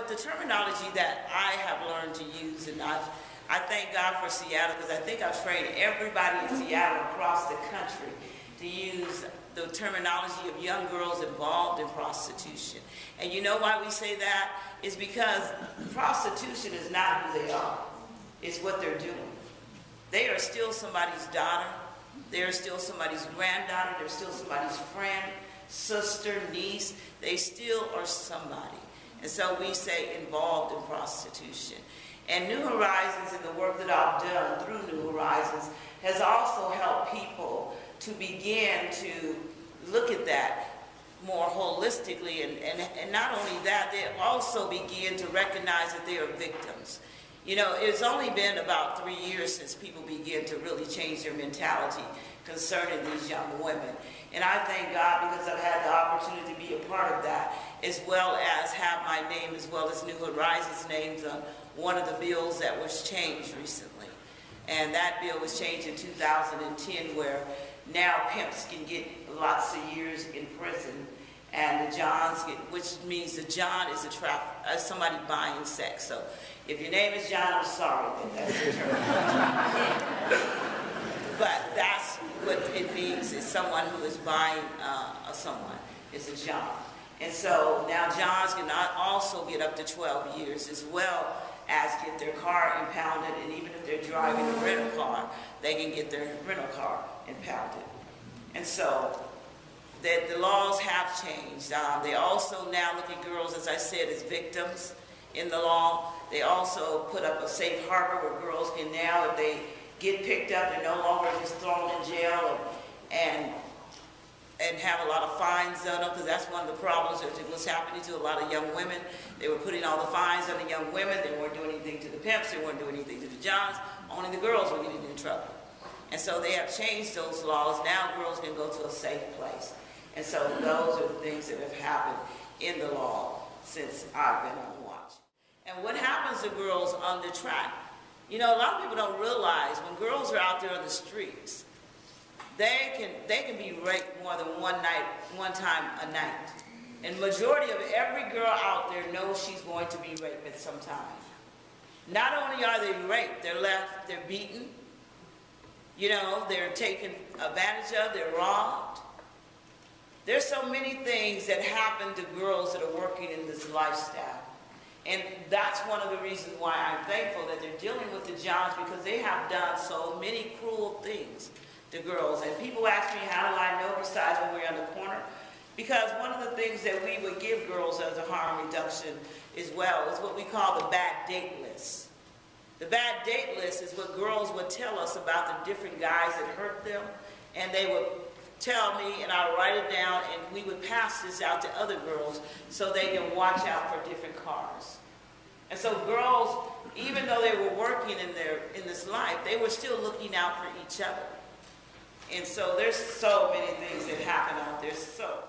but the terminology that I have learned to use, and I thank God for Seattle, because I think I've trained everybody in Seattle across the country to use the terminology of young girls involved in prostitution. And you know why we say that? It's because prostitution is not who they are. It's what they're doing. They are still somebody's daughter. They are still somebody's granddaughter. They're still somebody's friend, sister, niece. They still are somebody. And so we say involved in prostitution. And New Horizons and the work that I've done through New Horizons has also helped people to begin to look at that more holistically. And not only that, they also begin to recognize that they are victims. You know, it's only been about 3 years since people began to really change their mentality concerning these young women. And I thank God because I've had the opportunity to be a part of that, as well as have my name as well as New Horizons names on one of the bills that was changed recently. And that bill was changed in 2010, where now pimps can get lots of years in prison, and the Johns get, which means the John is somebody buying sex. So if your name is John, I'm sorry, that's the term. But that's what it means, is someone who is buying someone is a John. And so now Johns can also get up to 12 years, as well as get their car impounded, and even if they're driving a rental car, they can get their rental car impounded. And so the laws have changed. They also now look at girls, as I said, as victims in the law. They also put up a safe harbor where girls can now, if they get picked up, they're no longer just thrown in jail and have a lot of fines on them, because that's one of the problems that was happening to a lot of young women. They were putting all the fines on the young women. They weren't doing anything to the pimps. They weren't doing anything to the Johns. Only the girls were getting in trouble. And so they have changed those laws. Now girls can go to a safe place. And so those are the things that have happened in the law since I've been on watch. And what happens to girls on the track? You know, a lot of people don't realize when girls are out there on the streets, they can be raped more than one time a night. And majority of every girl out there knows she's going to be raped at some time. Not only are they raped, they're beaten, you know, they're taken advantage of, they're robbed. There's so many things that happen to girls that are working in this lifestyle. And that's one of the reasons why I'm thankful that they're dealing with the Johns, because they have done so many cruel things to girls. And people ask me, how do I know, besides when we're on the corner? Because one of the things that we would give girls as a harm reduction as well is what we call the bad date list. The bad date list is what girls would tell us about the different guys that hurt them, and they would tell me, and I would write it down, and we would pass this out to other girls so they can watch out for different cars. And so girls, even though they were working in this life, they were still looking out for each other. And so there's so many things that happen out there. So